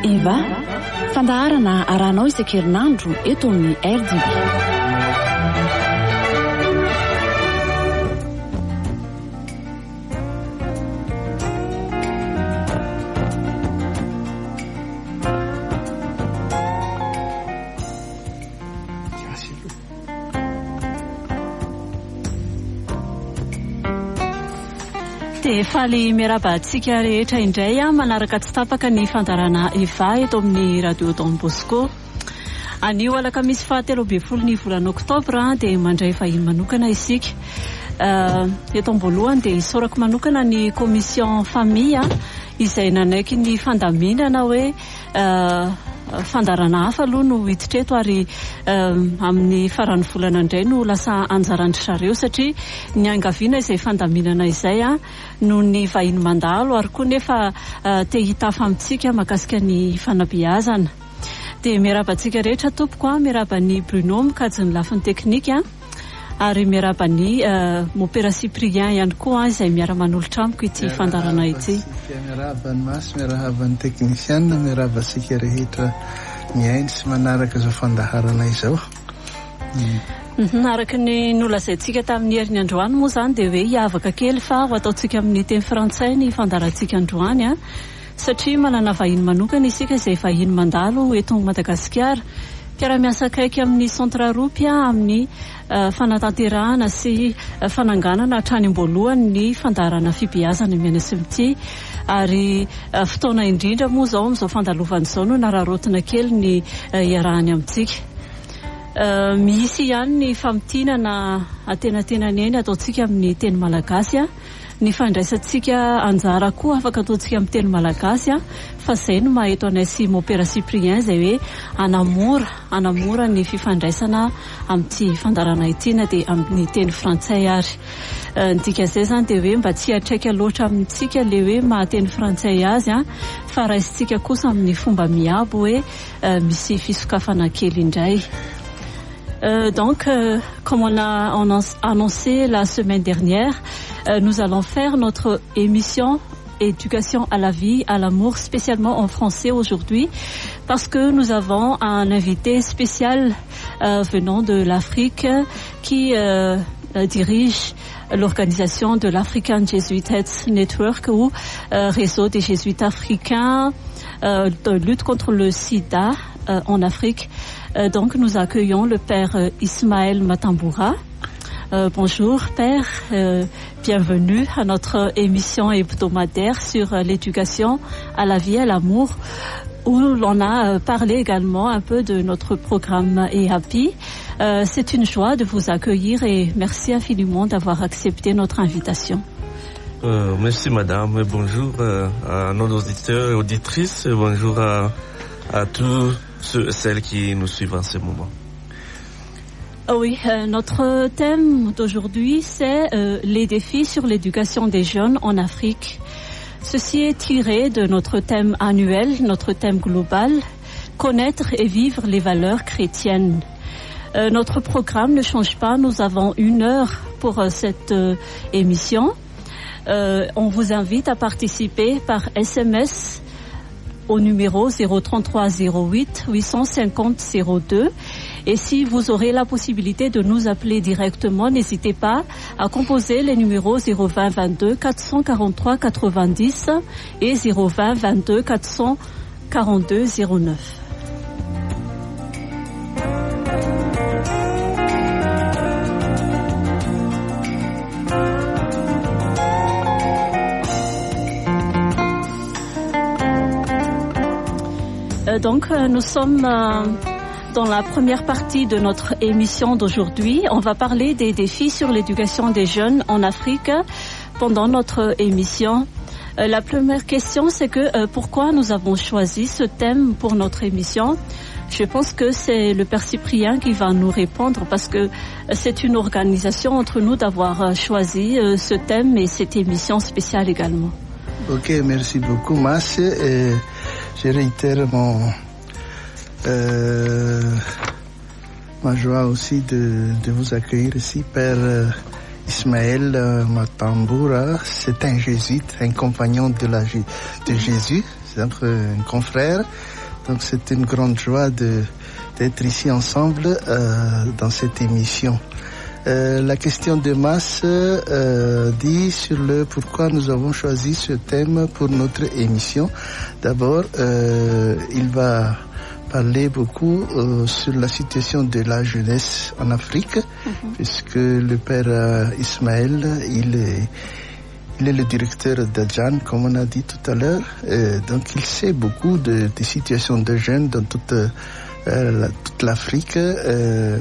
Eva, fandaharana arahanao isan-kerinandro eto amin'ny RDB. Dia faly miaraba antsika rehetra indray manaraka tsy tapaka ny fandarana Eva eto amin'ny radio Don Bosco. Anio alakamisy 27 ny volana oktobra dia mandray vahiny manokana isika. Eto am-boalohany dia isorako manokana ny komision famille izay nanaiky ny fandaminana hoe fandarana hafa aloha no hiditra eto ary amin'ny faran'ny volana indray no lasa anjarandry zareo satria ny angaviana izay fandaminana izay no ny vahiny mandalo ary koa nefa te hitafa amintsika makasika ny fanabeazana. Dia miarabantsika rehetra tompoko miaraba ny Bruno mikajy ny lafiny teknika ary miaraba ny Mopera Cyprien ihany koa izay miara-manolotra amiko ity fandarana ity. Miaraba ny masy, miaraba ny teknisian, miaraba sika rehetra miainy sy manaraka izao fandaharana izao. Araka ny nolazaintsika tamin'ny herin'ny androany moa zany dia hoe hiavaka kely fa ho ataontsika amin'ny teny frantsay ny fandarantsika androany satria manana vahiny manokana isika izay vahiny mandalo eto Madagasikara. Piara-miasa akaiky amin'ny centre Ropy amin'ny fanatanterahana sy fananganana hatrany am-boalohany ny fandarana fibeazana mianasymity ary fotoana indrindra moa zao amin'izao fandalovana izao no nararotina kely ny iarahany amintsika. Misy ihany ny famitinana atenatenany eny ataontsika amin'ny teny malagasy ny fandraisantsika anjara koa afaka ataontsika amin'ny teny malagasy fa izay no maheto anay sy Mopera Cyprien izay hoe anamora ny fifandraisana amin'ity fandarana ity na dia amin'ny teny frantsay ary. Ndika izay zany dia hoe mba tsy hatraika loatra amintsika le hoe mahateny frantsay azy fa raisintsika kosa amin'ny fomba miabo hoe misy fisokafana kely indray. Donc, comme on a annoncé la semaine dernière, nous allons faire notre émission Éducation à la vie, à l'amour, spécialement en français aujourd'hui, parce que nous avons un invité spécial venant de l'Afrique qui dirige l'organisation de l'African Jesuits Network ou réseau des jésuites africains de lutte contre le sida en Afrique. Donc nous accueillons le père Ismaël Matamboura. Bonjour père, bienvenue à notre émission hebdomadaire sur l'éducation à la vie et à l'amour où l'on a parlé également un peu de notre programme EAPI. C'est une joie de vous accueillir et merci infiniment d'avoir accepté notre invitation. Merci madame, et bonjour à nos auditeurs et auditrices, et bonjour à tous ceux et celles qui nous suivent en ce moment. Oui, notre thème d'aujourd'hui, c'est les défis sur l'éducation des jeunes en Afrique. Ceci est tiré de notre thème annuel, notre thème global, connaître et vivre les valeurs chrétiennes. Notre programme ne change pas, nous avons 1 heure pour cette émission. On vous invite à participer par SMS au numéro 033 08 850 02. Et si vous aurez la possibilité de nous appeler directement, n'hésitez pas à composer les numéros 020 22 443 90 et 020 22 442 09. Donc nous sommes dans la première partie de notre émission d'aujourd'hui. On va parler des défis sur l'éducation des jeunes en Afrique pendant notre émission. La première question, c'est que pourquoi nous avons choisi ce thème pour notre émission? Je pense que c'est le Père Cyprien qui va nous répondre parce que c'est une organisation entre nous d'avoir choisi ce thème et cette émission spéciale également. Ok, merci beaucoup Mas. Je réitère ma joie aussi de vous accueillir ici, Père Ismaël Matamboura. C'est un jésuite, un compagnon de Jésus. donc un confrère. Donc c'est une grande joie d'être ici ensemble dans cette émission. La question de masse dit sur le pourquoi nous avons choisi ce thème pour notre émission. D'abord, il va parler beaucoup sur la situation de la jeunesse en Afrique, puisque le père Ismaël, il est le directeur d'Adjan, comme on a dit tout à l'heure. Donc il sait beaucoup des situations de jeunes dans toute l'Afrique,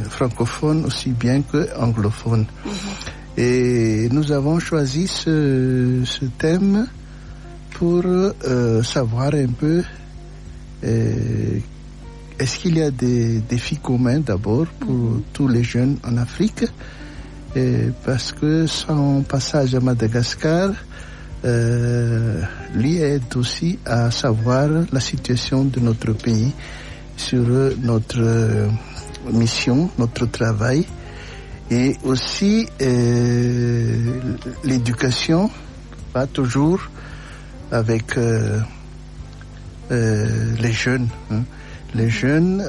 francophone aussi bien que anglophone. Et nous avons choisi ce thème pour savoir un peu est-ce qu'il y a des défis communs d'abord pour tous les jeunes en Afrique, parce que son passage à Madagascar lui aide aussi à savoir la situation de notre pays sur notre mission, notre travail, et aussi l'éducation, pas toujours avec les jeunes. Les jeunes,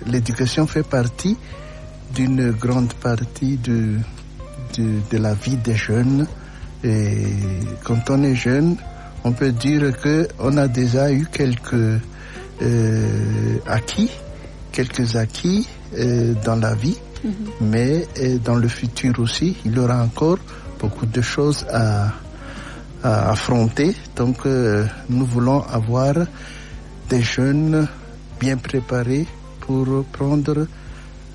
l'éducation fait partie d'une grande partie de la vie des jeunes. Et quand on est jeune, on peut dire qu'on a déjà eu quelques acquis dans la vie, mais dans le futur aussi, il y aura encore beaucoup de choses à affronter. Donc nous voulons avoir des jeunes bien préparés pour prendre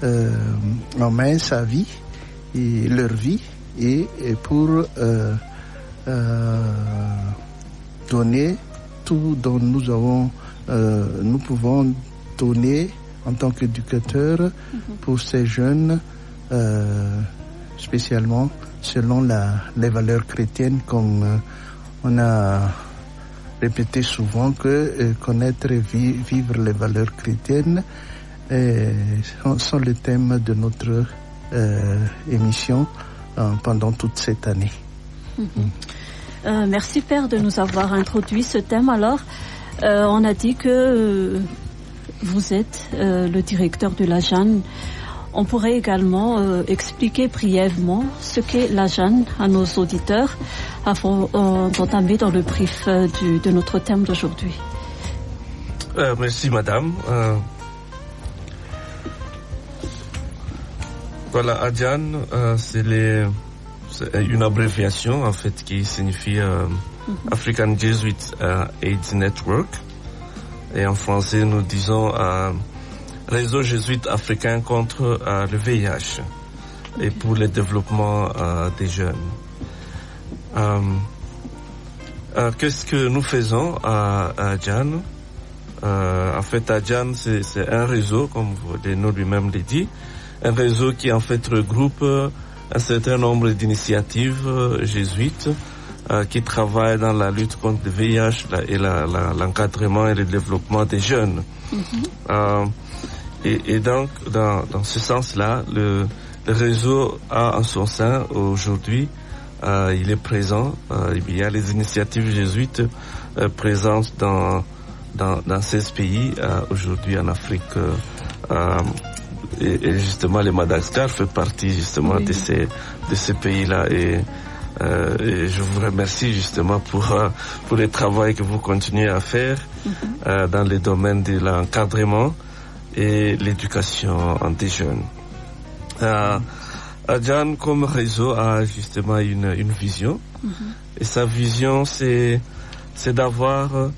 en main sa vie et leur vie et pour donner tout dont nous pouvons donner en tant qu'éducateurs pour ces jeunes, spécialement selon les valeurs chrétiennes, comme on a répété souvent que connaître et vivre les valeurs chrétiennes sont le thème de notre émission pendant toute cette année. Merci Père de nous avoir introduit ce thème. Alors, on a dit que vous êtes le directeur de l'Adjan. On pourrait également expliquer brièvement ce qu'est l'Adjan à nos auditeurs avant d'entamer dans le brief de notre thème d'aujourd'hui. Merci Madame. Voilà, Adjan, c'est une abréviation en fait qui signifie African Jesuit AIDS Network. Et en français, nous disons Réseau jésuite africain contre le VIH et pour le développement des jeunes. Qu'est-ce que nous faisons à Adjan? En fait, Adjan, c'est un réseau, comme le nom lui-même le dit, un réseau qui en fait regroupe un certain nombre d'initiatives jésuites qui travaillent dans la lutte contre le VIH et l'encadrement et le développement des jeunes. Et donc, dans ce sens-là, le réseau a en son sein aujourd'hui, il est présent, il y a les initiatives jésuites présentes dans 16 pays aujourd'hui en Afrique. Et justement, le Madagascar fait partie justement de ces pays-là. Et je vous remercie justement pour le travail que vous continuez à faire dans les domaines de l'encadrement et l'éducation des jeunes. Adjan comme réseau a justement une vision, et sa vision c'est d'avoir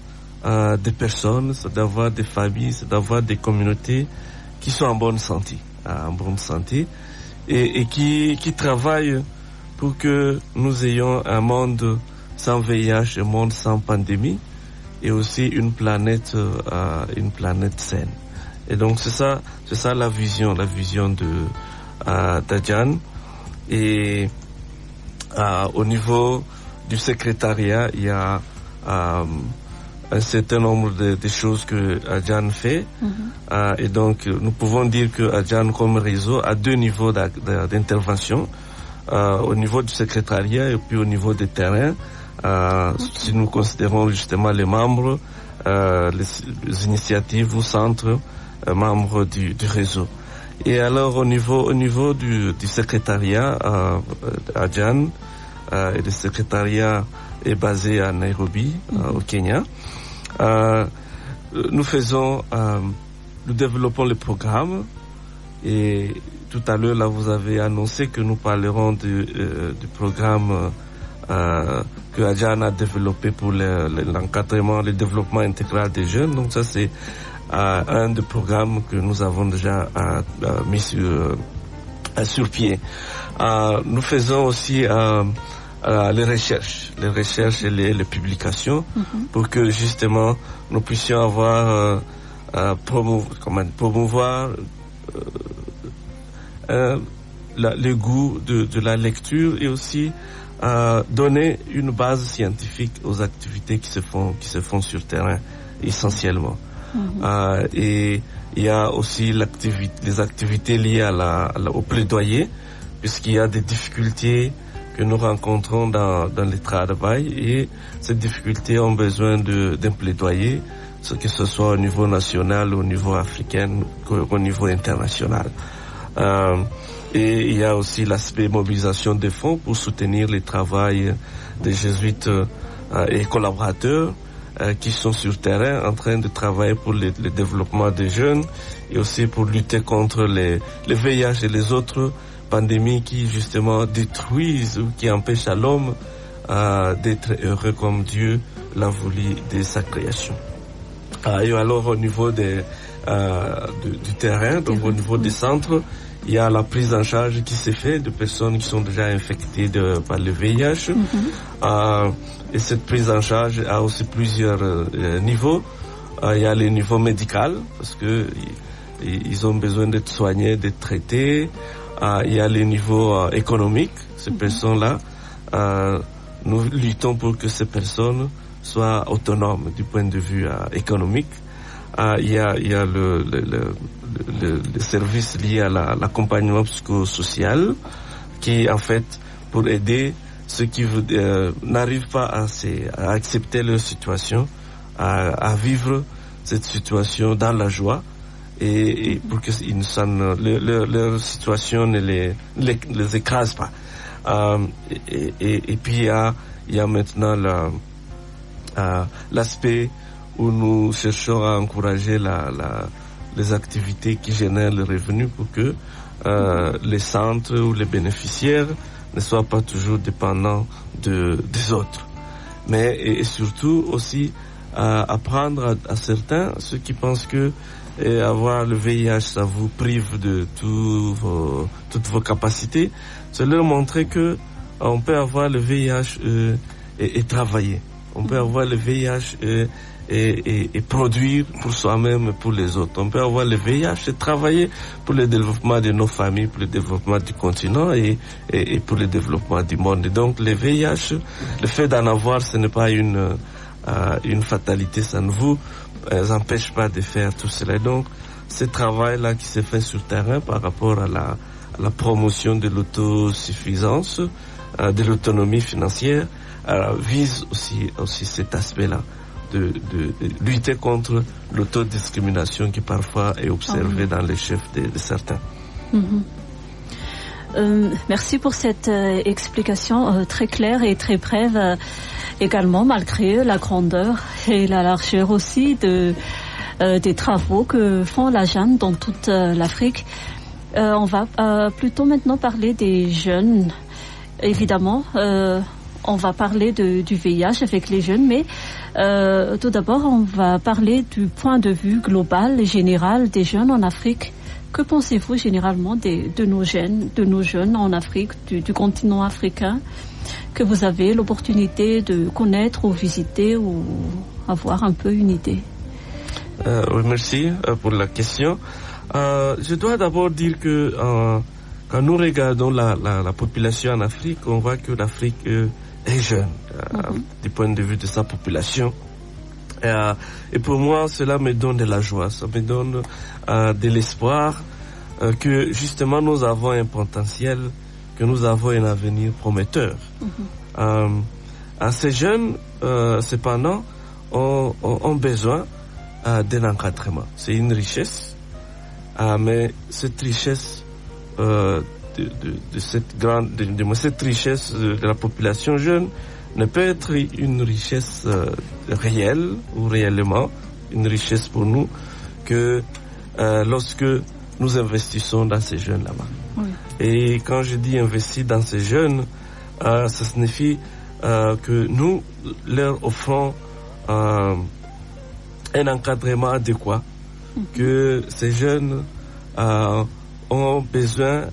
des personnes, c'est d'avoir des familles, c'est d'avoir des communautés qui sont en bonne santé, et qui travaillent pour que nous ayons un monde sans VIH, un monde sans pandémie, et aussi une planète saine. Et donc c'est ça la vision d'Adjan. Et au niveau du secrétariat, il y a un certain nombre de choses que Adjan fait. Et donc nous pouvons dire que Adjan comme réseau a deux niveaux d'intervention, au niveau du secrétariat et puis au niveau des terrains, Si nous considérons justement les membres, les initiatives ou centres membres du réseau. Et alors au niveau du secrétariat à Djan, et le secrétariat est basé à Nairobi, au Kenya. Nous développons le programme, et tout à l'heure là vous avez annoncé que nous parlerons du programme que Adjan a développé pour l'encadrement, le développement intégral des jeunes. Donc ça c'est un des programmes que nous avons déjà mis sur pied. Nous faisons aussi les recherches et les publications pour que justement nous puissions avoir promouvoir le goût de la lecture, et aussi donner une base scientifique aux activités qui se font sur terrain essentiellement. Et il y a aussi les activités liées au plaidoyer, puisqu'il y a des difficultés que nous rencontrons dans le travail, et ces difficultés ont besoin d'un plaidoyer, que ce soit au niveau national, au niveau africain, au niveau international. Et il y a aussi l'aspect mobilisation des fonds pour soutenir le travail des jésuites et collaborateurs qui sont sur terrain en train de travailler pour le développement des jeunes, et aussi pour lutter contre le VIH et les autres pandémies qui justement détruisent ou qui empêchent à l'homme d'être heureux comme Dieu l'a voulu de sa création. Et alors au niveau du terrain, donc au niveau des centres, il y a la prise en charge qui s'est faite de personnes qui sont déjà infectées par le VIH. Et cette prise en charge a aussi plusieurs niveaux. Il y a le niveau médical, parce que ils ont besoin d'être soignés, d'être traités. Il y a le niveau économique. Ces personnes-là, nous luttons pour que ces personnes soient autonomes du point de vue économique. Il y a le service lié à l'accompagnement psychosocial, qui en fait pour aider ceux qui n'arrivent pas à accepter leur situation, à vivre cette situation dans la joie, et pour que leur situation ne les écrase pas. Et puis il y a maintenant l'aspect où nous cherchons à encourager les activités qui génèrent le revenu, pour que les centres ou les bénéficiaires ne soient pas toujours dépendants des autres. Mais et surtout aussi apprendre à certains, ceux qui pensent que avoir le VIH ça vous prive de toutes vos capacités, c'est leur montrer que on peut avoir le VIH et travailler. On peut avoir le VIH et produire pour soi-même et pour les autres. On peut avoir le VIH et travailler pour le développement de nos familles, pour le développement du continent et pour le développement du monde. Et donc le VIH, le fait d'en avoir, ce n'est pas une fatalité, ça ne vous empêche pas de faire tout cela. Et donc ce travail-là qui se fait sur terrain par rapport à la promotion de l'autosuffisance, de l'autonomie financière, vise aussi cet aspect-là. De lutter contre l'autodiscrimination qui parfois est observée dans les chefs de certains. Merci pour cette explication très claire et très brève, également malgré la grandeur et la largeur aussi des travaux que font la Adjan dans toute l'Afrique. On va plutôt maintenant parler des jeunes. Évidemment, on va parler du VIH avec les jeunes, mais tout d'abord, on va parler du point de vue global et général des jeunes en Afrique. Que pensez-vous généralement de nos jeunes en Afrique, du continent africain, que vous avez l'opportunité de connaître ou visiter ou avoir un peu une idée? Oui, merci pour la question. Je dois d'abord dire que quand nous regardons la population en Afrique, on voit que l'Afrique est jeune du point de vue de sa population. Et pour moi, cela me donne de la joie, ça me donne de l'espoir que justement nous avons un potentiel, que nous avons un avenir prometteur. Ces jeunes, cependant, ont besoin d'un encadrement. C'est une richesse, mais cette richesse cette richesse de la population jeune ne peut être une richesse réelle ou réellement une richesse pour nous que lorsque nous investissons dans ces jeunes là-bas. Oui. Et quand je dis investir dans ces jeunes, ça signifie que nous leur offrons un encadrement adéquat, que ces jeunes ont besoin,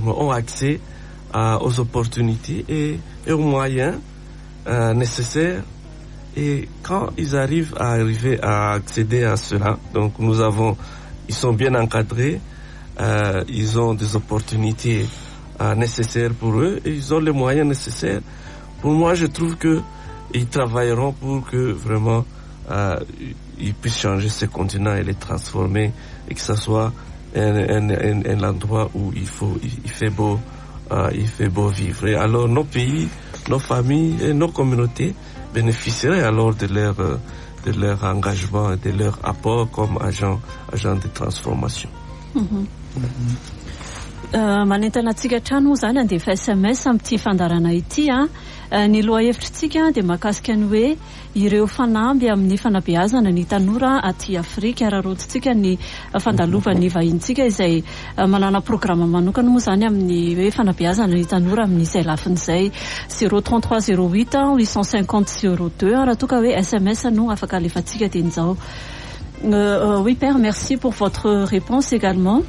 ont accès aux opportunités et aux moyens nécessaires. Et quand ils arrivent à accéder à cela, donc ils sont bien encadrés, ils ont des opportunités nécessaires pour eux et ils ont les moyens nécessaires. Pour moi, je trouve que ils travailleront pour que vraiment ils puissent changer ce continent et les transformer et que ça soit un endroit où il fait beau vivre. Et alors nos pays, nos familles et nos communautés bénéficieraient alors de leur engagement et de leur apport comme agent de transformation. Manentana antsika trano zany andefa SMS amin'ity fandarana ity ny lohahevitrintsika dia mahakasika ny hoe ireo fanamby amin'ny fanabeazana ny tanora aty Afrika raharotsitsika ny fandalovan'ny vahintsika izay manana programa manokana moa zany amin'ny hoe fanabeazana ny tanora amin'izay lafin'izay 033 08 850 02 raha toa ka hoe SMS no afaka alefatsika dinizao. Oui père, merci pour votre réponse également.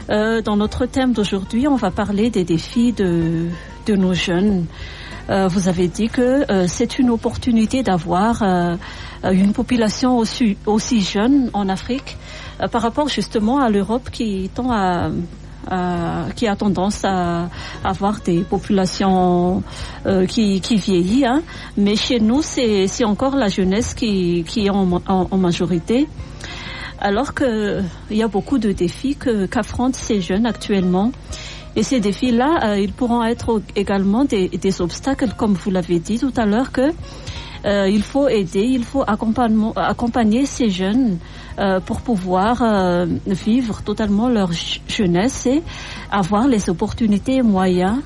Dans notre thème d'aujourd'hui, on va parler des défis de nos jeunes. Vous avez dit que c'est une opportunité d'avoir une population aussi jeune en Afrique par rapport justement à l'Europe qui a tendance à avoir des populations qui vieillit, mais chez nous c'est encore la jeunesse qui est en majorité. Alors qu'il y a beaucoup de défis qu'affrontent ces jeunes actuellement. Et ces défis-là, ils pourront être également des obstacles, comme vous l'avez dit tout à l'heure, il faut aider, il faut accompagner ces jeunes pour pouvoir vivre totalement leur jeunesse et avoir les opportunités et moyens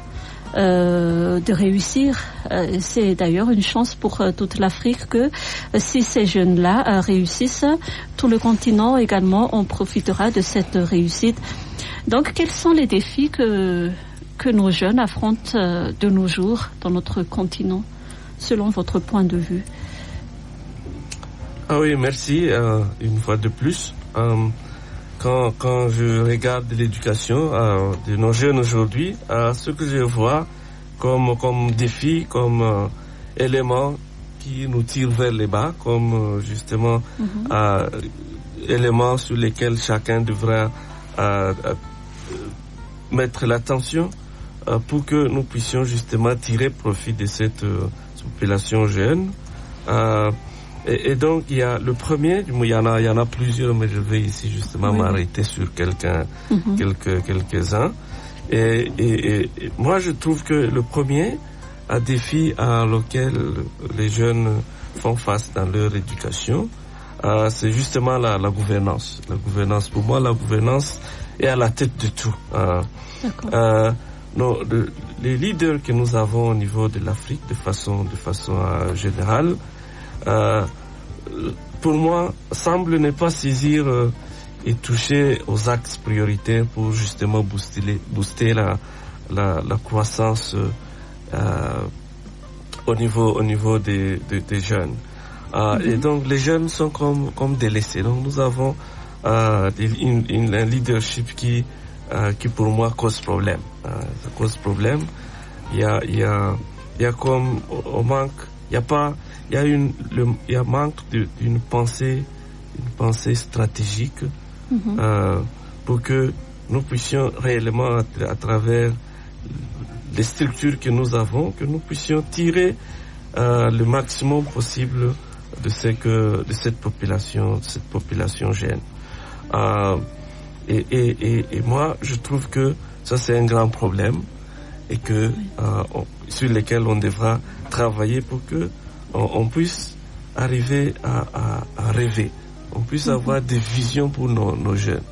de réussir. C'est d'ailleurs une chance pour toute l'Afrique que si ces jeunes-là réussissent, tout le continent également en profitera de cette réussite. Donc, quels sont les défis que nos jeunes affrontent de nos jours dans notre continent, selon votre point de vue? Ah oui, merci une fois de plus. Quand je regarde l'éducation de nos jeunes aujourd'hui, ce que je vois comme défi, comme élément qui nous tire vers le bas, comme justement éléments sur lesquels chacun devra mettre l'attention pour que nous puissions justement tirer profit de cette population jeune. Et donc il y a le premier, il y en a plusieurs, mais je vais ici justement m'arrêter sur quelques-uns. Et moi je trouve que le premier défi auquel les jeunes font face dans leur éducation, c'est justement la gouvernance. La gouvernance, pour moi, la gouvernance est à la tête de tout. Les leaders que nous avons au niveau de l'Afrique, de façon générale, pour moi, semblent ne pas saisir et toucher aux axes prioritaires pour justement booster la croissance au niveau des jeunes. Et donc les jeunes sont comme délaissés. Donc nous avons un leadership qui pour moi cause problème. Ça cause problème. Il y a comme on manque. Il y a manque d'une pensée stratégique pour que nous puissions réellement à travers les structures que nous avons, que nous puissions tirer le maximum possible de cette population jeune. Et moi, je trouve que ça c'est un grand problème. et que sur lesquels on devra travailler pour que on puisse arriver à rêver, on puisse avoir des visions pour nos jeunes.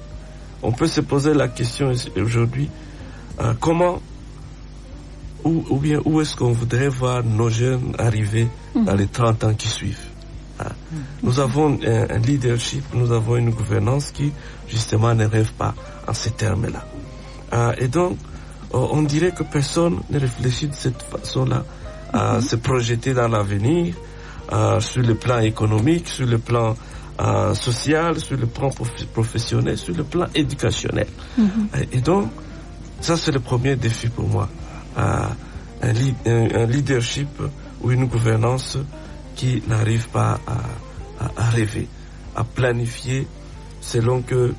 On peut se poser la question aujourd'hui, comment ou bien où est-ce qu'on voudrait voir nos jeunes arriver dans les 30 ans qui suivent. Nous avons un leadership, nous avons une gouvernance qui justement ne rêve pas en ces termes-là. Et donc, on dirait que personne ne réfléchit de cette façon-là à se projeter dans l'avenir, sur le plan économique, sur le plan social, sur le plan professionnel, sur le plan éducationnel. Et donc, ça c'est le premier défi pour moi. Un leadership ou une gouvernance qui n'arrive pas à rêver, à planifier selon que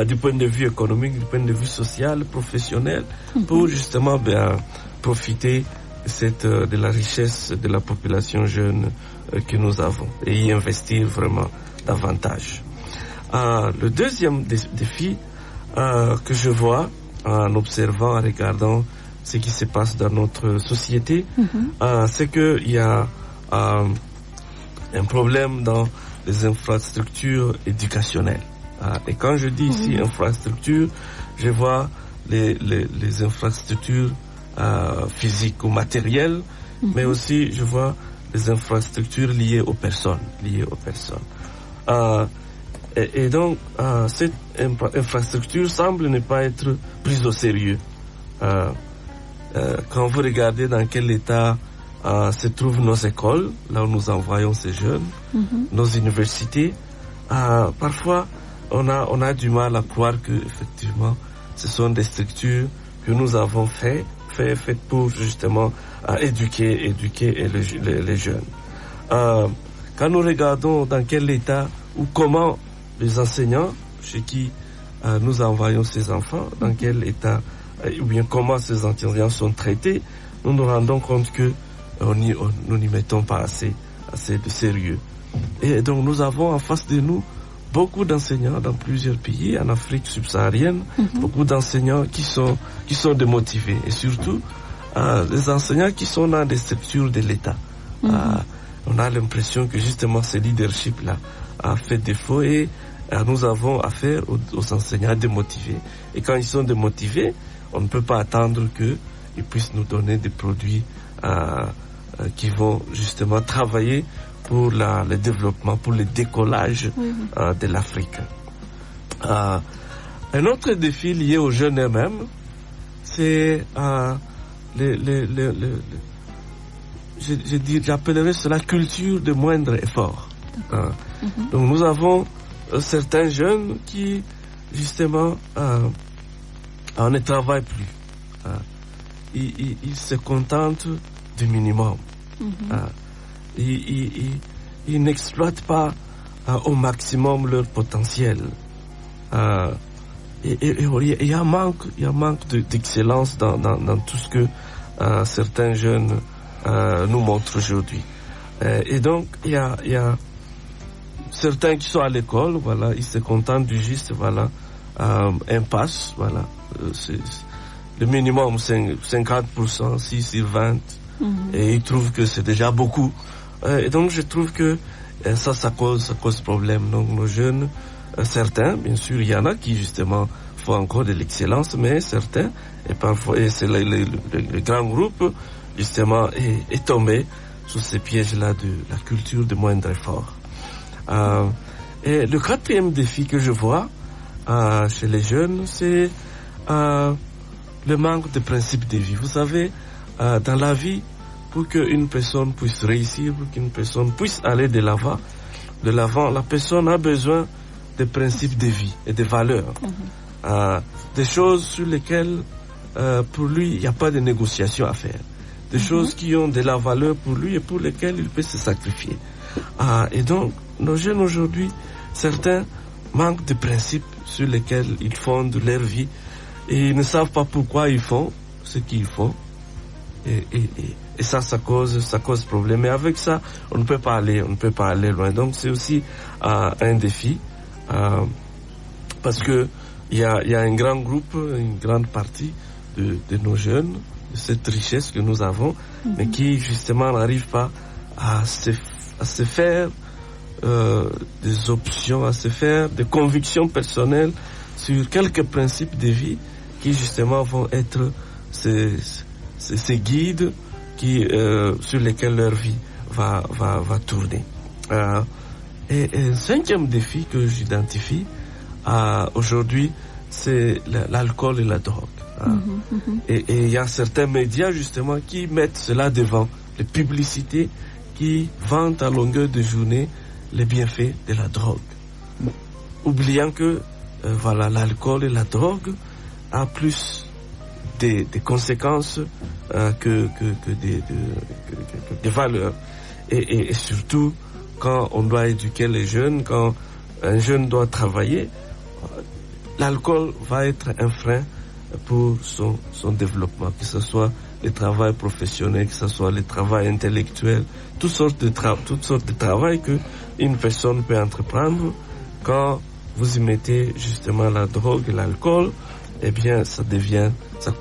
du point de vue économique, du point de vue social, professionnel, pour justement profiter de la richesse de la population jeune que nous avons et y investir vraiment davantage. Le deuxième défi que je vois en observant, en regardant ce qui se passe dans notre société, c'est qu'il y a un problème dans les infrastructures éducationnelles. Et quand je dis ici infrastructure, je vois les infrastructures physiques ou matérielles, mais aussi je vois les infrastructures liées aux personnes. Et donc, cette infrastructure semble ne pas être prise au sérieux. Quand vous regardez dans quel état se trouvent nos écoles, là où nous envoyons ces jeunes, nos universités, parfois on a du mal à croire que effectivement ce sont des structures que nous avons faites pour justement éduquer les jeunes. Quand nous regardons dans quel état ou comment les enseignants chez qui nous envoyons ces enfants, dans quel état ou bien comment ces enseignants sont traités, nous nous rendons compte que nous n'y mettons pas assez de sérieux. Et donc nous avons en face de nous beaucoup d'enseignants dans plusieurs pays, en Afrique subsaharienne, beaucoup d'enseignants qui sont démotivés, et surtout les enseignants qui sont dans des structures de l'État. On a l'impression que justement ce leadership-là a fait défaut et nous avons affaire aux enseignants démotivés. Et quand ils sont démotivés, on ne peut pas attendre qu'ils puissent nous donner des produits qui vont justement travailler pour le développement, pour le décollage de l'Afrique. Un autre défi lié aux jeunes eux-mêmes, c'est j'appellerais cela culture de moindre effort. Donc nous avons certains jeunes qui justement ne travaillent plus. Ils se contentent du minimum. Ils n'exploitent pas au maximum leur potentiel. Et il y a un manque d'excellence dans tout ce que certains jeunes nous montrent aujourd'hui. Et donc il y a certains qui sont à l'école, voilà, ils se contentent du juste, voilà, impasse, voilà. Le minimum 50%, 6 sur 20, et ils trouvent que c'est déjà beaucoup. Et donc je trouve que ça cause problème. Donc nos jeunes, certains, bien sûr, il y en a qui justement font encore de l'excellence, mais certains, et parfois, et c'est le grand groupe, justement, est tombé sous ces pièges-là de la culture de moindre effort. Et le quatrième défi que je vois chez les jeunes, c'est le manque de principe de vie. Vous savez, dans la vie, pour qu'une personne puisse réussir, pour qu'une personne puisse aller de l'avant, la personne a besoin de principes de vie et de valeurs. Des choses sur lesquelles, pour lui, il n'y a pas de négociation à faire. Des choses qui ont de la valeur pour lui et pour lesquelles il peut se sacrifier. Et donc, nos jeunes aujourd'hui, certains manquent de principes sur lesquels ils fondent leur vie et ils ne savent pas pourquoi ils font ce qu'ils font. Et ça cause problème. Mais avec ça, on ne peut pas aller loin. Donc c'est aussi un défi parce que il y a un grand groupe, une grande partie de nos jeunes cette richesse que nous avons, mais qui justement n'arrivent pas à se faire des options, à se faire des convictions personnelles sur quelques principes de vie qui justement vont être ces guides sur lesquels leur vie va tourner. Et un cinquième défi que j'identifie aujourd'hui, c'est l'alcool et la drogue. Et il y a certains médias justement qui mettent cela devant, les publicités qui vantent à longueur de journée les bienfaits de la drogue, oubliant que l'alcool et la drogue a plus des conséquences que des valeurs. Et surtout, quand on doit éduquer les jeunes, quand un jeune doit travailler, l'alcool va être un frein pour son développement, que ce soit le travail professionnel, que ce soit le travail intellectuel, toutes sortes de travail que une personne peut entreprendre. Quand vous y mettez justement la drogue et l'alcool, eh bien ça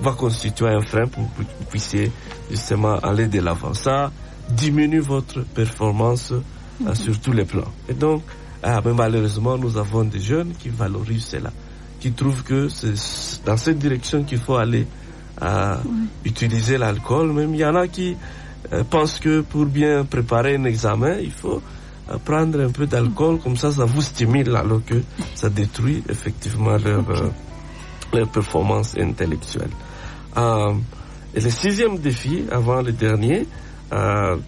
va constituer un frein pour que vous puissiez justement aller de l'avant. Ça diminue votre performance sur tous les plans. Et donc, mais malheureusement, nous avons des jeunes qui valorisent cela, qui trouvent que c'est dans cette direction qu'il faut aller utiliser l'alcool. Même il y en a qui pensent que pour bien préparer un examen, il faut prendre un peu d'alcool, comme ça vous stimule, alors que ça détruit effectivement leur performance intellectuelle. Et le sixième défi, avant le dernier,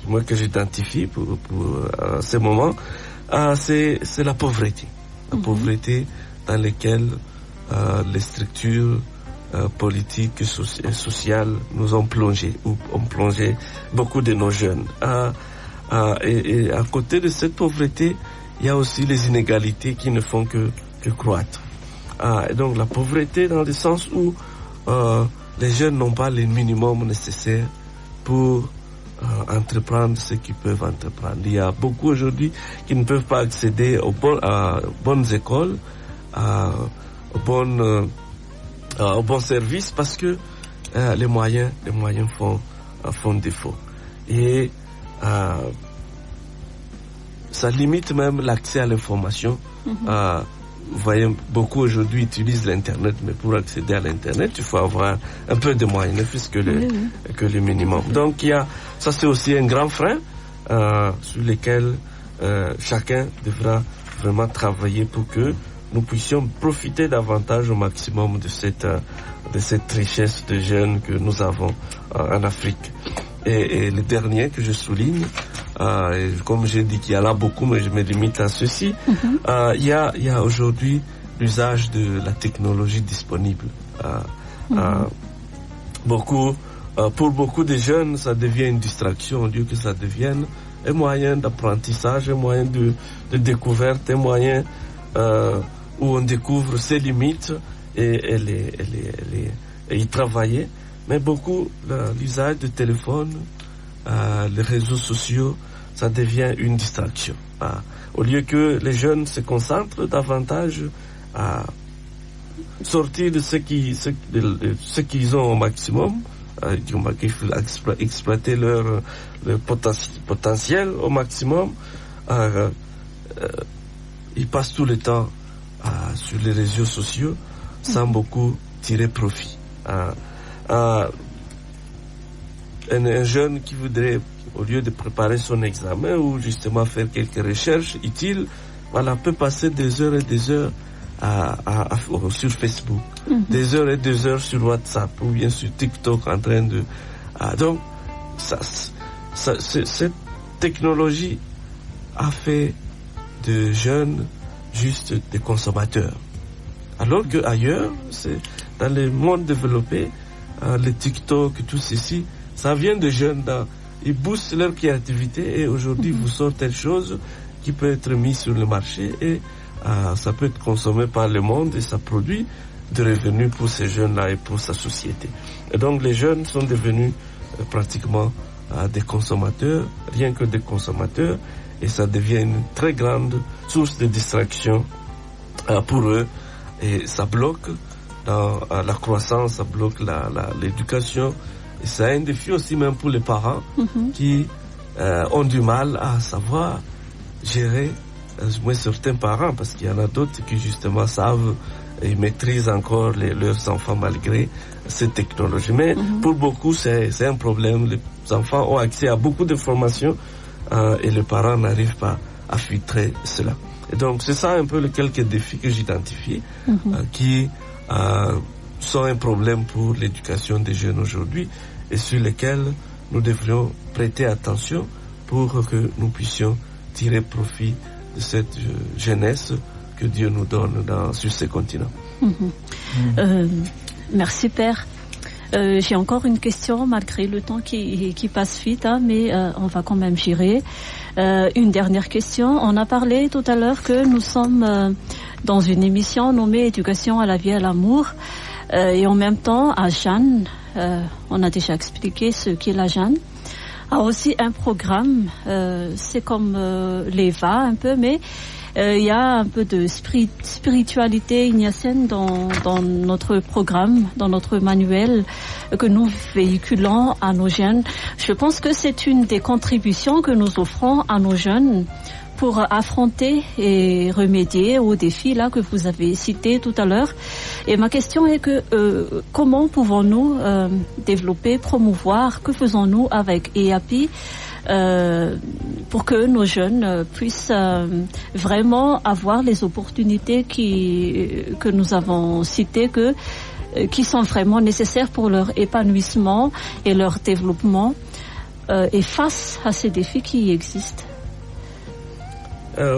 moi que j'identifie pour ce moment, c'est la pauvreté. La pauvreté dans laquelle les structures politiques et sociales nous ont plongé, ou ont plongé beaucoup de nos jeunes. Et à côté de cette pauvreté, il y a aussi les inégalités qui ne font que croître. Et donc la pauvreté dans le sens où les jeunes n'ont pas les minimums nécessaires pour entreprendre ce qu'ils peuvent entreprendre. Il y a beaucoup aujourd'hui qui ne peuvent pas accéder aux bonnes écoles, aux bons services, parce que les moyens font défaut. Et ça limite même l'accès à l'information. Vous voyez, beaucoup aujourd'hui utilisent l'Internet, mais pour accéder à l'Internet, il faut avoir un peu de moyens, ne fût-ce que le minimum. Donc, ça c'est aussi un grand frein sur lequel chacun devra vraiment travailler pour que nous puissions profiter davantage au maximum de cette richesse de jeunes que nous avons en Afrique. Et le dernier que je souligne, comme j'ai dit qu'il y en a beaucoup, mais je me limite à ceci, il y a aujourd'hui l'usage de la technologie disponible. Pour beaucoup de jeunes, ça devient une distraction au lieu que ça devienne un moyen d'apprentissage, un moyen de découverte, un moyen où on découvre ses limites et y travailler. Mais beaucoup, l'usage de téléphone, les réseaux sociaux, ça devient une distraction. Au lieu que les jeunes se concentrent davantage à sortir de ce qu'ils ont au maximum, il faut exploiter leur potentiel au maximum. Ils passent tout le temps sur les réseaux sociaux sans beaucoup tirer profit. Un jeune qui voudrait, au lieu de préparer son examen ou justement faire quelques recherches utiles, peut passer des heures et des heures sur Facebook, des heures et des heures sur WhatsApp ou bien sur TikTok en train de... donc, cette technologie a fait de jeunes juste des consommateurs. Alors qu'ailleurs, dans les mondes développés, les TikTok, tout ceci, ça vient de jeunes, ils boostent leur créativité et aujourd'hui vous sortez telle chose qui peut être mise sur le marché et ça peut être consommé par le monde et ça produit de revenus pour ces jeunes-là et pour sa société. Et donc les jeunes sont devenus pratiquement des consommateurs, rien que des consommateurs, et ça devient une très grande source de distraction pour eux et ça bloque dans la croissance, ça bloque l'éducation Et c'est un défi aussi même pour les parents qui ont du mal à savoir gérer, moins certains parents, parce qu'il y en a d'autres qui justement savent et maîtrisent encore leurs enfants malgré cette technologie. Mais pour beaucoup, c'est un problème. Les enfants ont accès à beaucoup d'informations et les parents n'arrivent pas à filtrer cela. Et donc, c'est ça un peu les quelques défis que j'identifie qui sont un problème pour l'éducation des jeunes aujourd'hui et sur lesquels nous devrions prêter attention pour que nous puissions tirer profit de cette jeunesse que Dieu nous donne sur ces continents. Merci Père. J'ai encore une question malgré le temps qui passe vite, mais on va quand même gérer. Une dernière question. On a parlé tout à l'heure que nous sommes dans une émission nommée Éducation à la vie et à l'amour. Et en même temps, à Jeanne, on a déjà expliqué ce qu'est la Jeanne, a aussi un programme, c'est comme l'EVA un peu, mais il y a un peu de spiritualité ignatienne dans notre programme, dans notre manuel que nous véhiculons à nos jeunes. Je pense que c'est une des contributions que nous offrons à nos jeunes pour affronter et remédier aux défis là que vous avez cités tout à l'heure. Et ma question est que comment pouvons-nous développer, promouvoir, que faisons-nous avec EAPI pour que nos jeunes puissent vraiment avoir les opportunités que nous avons citées, qui sont vraiment nécessaires pour leur épanouissement et leur développement et face à ces défis qui existent.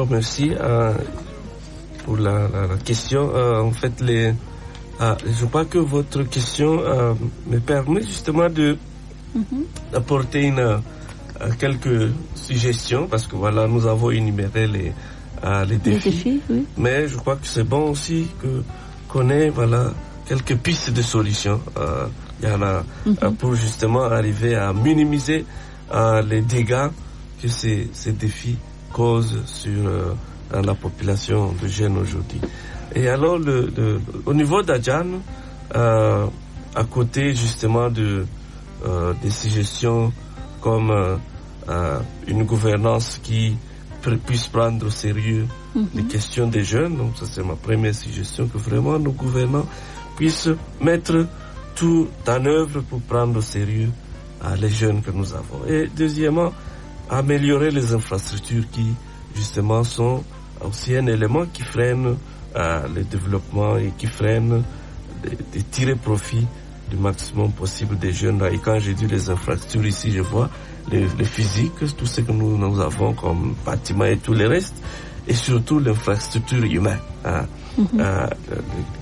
Merci pour la question. En fait, je crois que votre question me permet justement d'apporter quelques suggestions, parce que voilà, nous avons énuméré les défis, oui. Mais je crois que c'est bon aussi qu'on ait quelques pistes de solutions. Il y en a pour justement arriver à minimiser les dégâts que ces défis causent sur la population de jeunes aujourd'hui. Et alors, au niveau d'Adjan, à côté justement des suggestions comme une gouvernance qui puisse prendre au sérieux les questions des jeunes, donc ça c'est ma première suggestion, que vraiment nos gouvernants puissent mettre tout en œuvre pour prendre au sérieux les jeunes que nous avons. Et deuxièmement, améliorer les infrastructures qui justement sont aussi un élément qui freine le développement et qui freine de tirer profit du maximum possible des jeunes. Et quand j'ai dit les infrastructures ici, je vois les physiques, tout ce que nous avons comme bâtiments et tout le reste, et surtout l'infrastructure humaine, le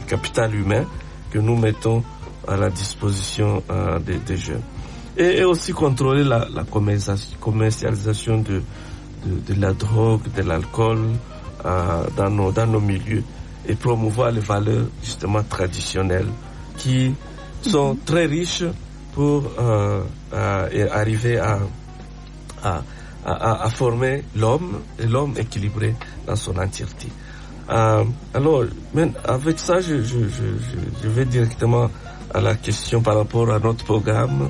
capital humain que nous mettons à la disposition des jeunes. Et aussi contrôler la commercialisation de la drogue, de l'alcool dans nos milieux, et promouvoir les valeurs justement traditionnelles qui sont très riches pour arriver à former l'homme, et l'homme équilibré dans son entièreté. Alors, avec ça, je vais directement à la question par rapport à notre programme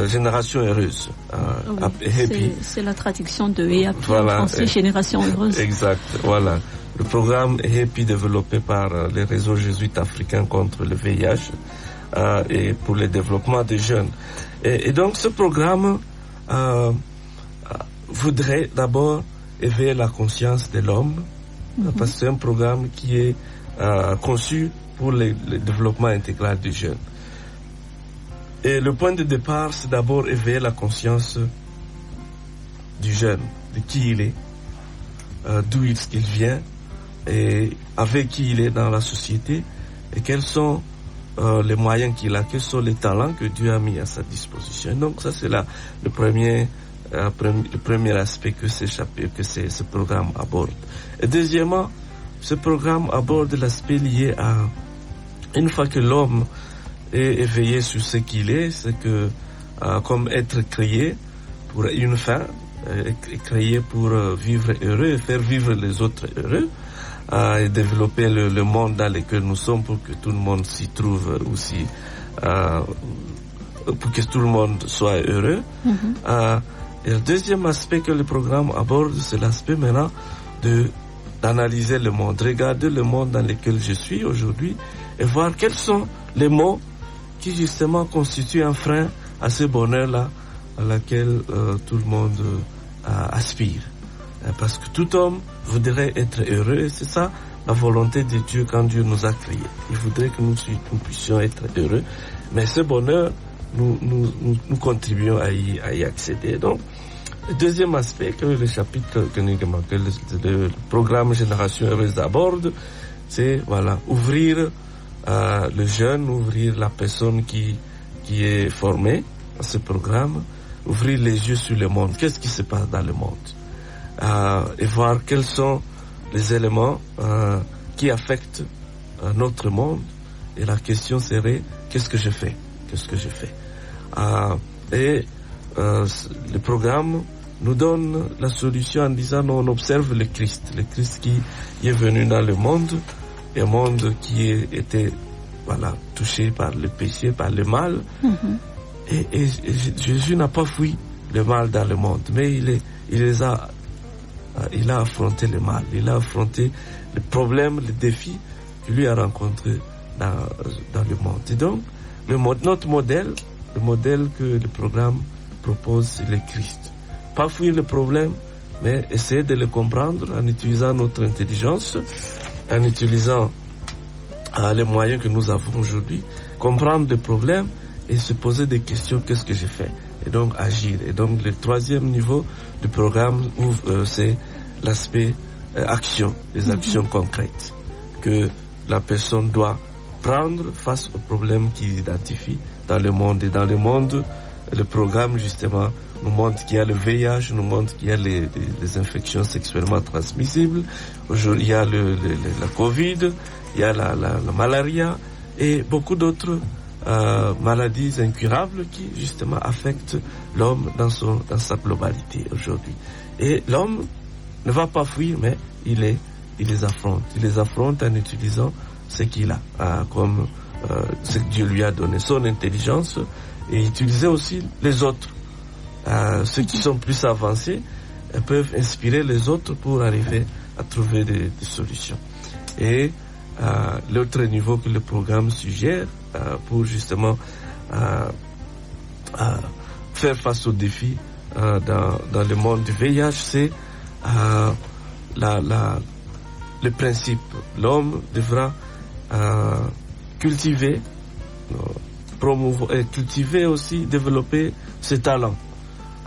Génération Heureuse. Oui, c'est la traduction de EAPI en français, Génération Heureuse. Exact, voilà. Le programme EAPI développé par les réseaux jésuites africains contre le VIH et pour le développement des jeunes. Et donc ce programme voudrait d'abord éveiller la conscience de l'homme, parce que c'est un programme qui est conçu pour le développement intégral des jeunes. Et le point de départ, c'est d'abord éveiller la conscience du jeune, de qui il est, d'où il vient, et avec qui il est dans la société, et quels sont les moyens qu'il a, quels sont les talents que Dieu a mis à sa disposition. Donc ça, c'est le premier aspect que ce programme aborde. Et deuxièmement, ce programme aborde l'aspect lié à, une fois que l'homme est éveillé sur ce qu'il est, c'est que comme être créé pour une fin, créé pour vivre heureux et faire vivre les autres heureux, et développer le monde dans lequel nous sommes pour que tout le monde s'y trouve aussi pour que tout le monde soit heureux. Et le deuxième aspect que le programme aborde, c'est l'aspect maintenant d'analyser le monde, regarder le monde dans lequel je suis aujourd'hui et voir quels sont les mots qui justement constituent un frein à ce bonheur-là à laquelle tout le monde aspire. Parce que tout homme voudrait être heureux et c'est ça la volonté de Dieu quand Dieu nous a créés. Il voudrait que nous puissions être heureux, mais ce bonheur, nous contribuons à y accéder. Donc, le deuxième aspect que le chapitre que le programme Génération Heureuse aborde, c'est ouvrir le jeune, ouvrir la personne qui est formée à ce programme, ouvrir les yeux sur le monde. Qu'est-ce qui se passe dans le monde et voir quels sont les éléments qui affectent notre monde. Et la question serait, qu'est-ce que je fais? Le programme nous donne la solution en disant, on observe le Christ qui est venu dans le monde, un monde qui était touché par le péché, par le mal. Et Jésus n'a pas fui le mal dans le monde, mais il a affronté le mal, il a affronté les problèmes, les défis qu'il lui a rencontrés dans le monde. Et donc, notre modèle, le modèle que le programme propose, c'est le Christ. Pas fuir le problème, mais essayer de le comprendre en utilisant notre intelligence, en utilisant les moyens que nous avons aujourd'hui, comprendre le problème et se poser des questions, qu'est-ce que j'ai fait? Et donc agir. Et donc le troisième niveau du programme, c'est l'aspect action, les actions concrètes que la personne doit prendre face aux problèmes qu'il identifie dans le monde. Et dans le monde, le programme justement nous montre qu'il y a le VIH, nous montre qu'il y a les infections sexuellement transmissibles. Aujourd'hui, il y a la Covid, il y a la malaria et beaucoup d'autres maladies incurables qui justement affectent l'homme dans sa globalité aujourd'hui. Et l'homme ne va pas fuir, mais il les affronte. Il les affronte en utilisant ce qu'il a, comme ce que Dieu lui a donné, son intelligence, et utiliser aussi les autres. Ceux qui sont plus avancés peuvent inspirer les autres pour arriver à trouver des solutions. Et l'autre niveau que le programme suggère pour justement faire face aux défis dans le monde du VIH, c'est le principe. L'homme devra cultiver, promouvoir et cultiver aussi, développer ses talents.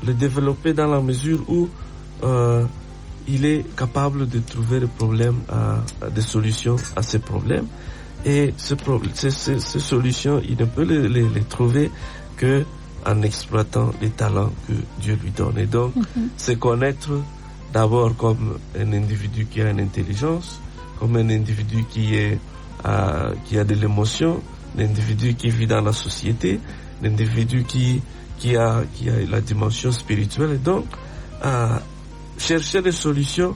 Le développer dans la mesure où il est capable de trouver des solutions à ces problèmes. Et ces solutions, il ne peut les trouver que en exploitant les talents que Dieu lui donne. Et donc, c'est connaître d'abord comme un individu qui a une intelligence, comme un individu qui a de l'émotion, un individu qui vit dans la société, un individu qui a la dimension spirituelle. Et donc, chercher des solutions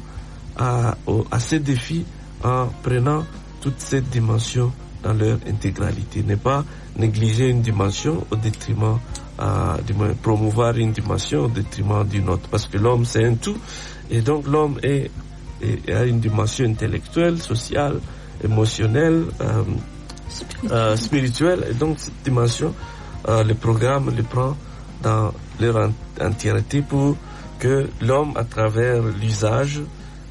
à ces défis en prenant toute cette dimension dans leur intégralité. Ne pas négliger une dimension au détriment, promouvoir une dimension au détriment d'une autre. Parce que l'homme, c'est un tout. Et donc, l'homme a une dimension intellectuelle, sociale, émotionnelle, spirituelle. Et donc, cette dimension, le programme le prend dans leur entièreté pour que l'homme, à travers l'usage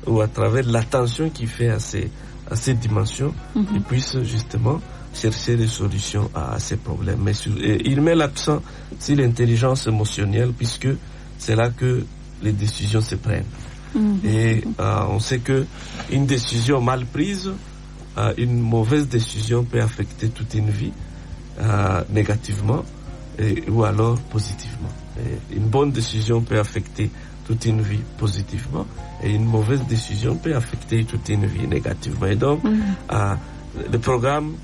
ou à travers l'attention qu'il fait à ces dimensions, il puisse justement chercher des solutions à ces problèmes. Mais il met l'accent sur l'intelligence émotionnelle, puisque c'est là que les décisions se prennent. Et on sait que une décision mal prise, une mauvaise décision peut affecter toute une vie négativement ou alors positivement. Et une bonne décision peut affecter toute une vie positivement et une mauvaise décision peut affecter toute une vie négativement. Et donc, le programme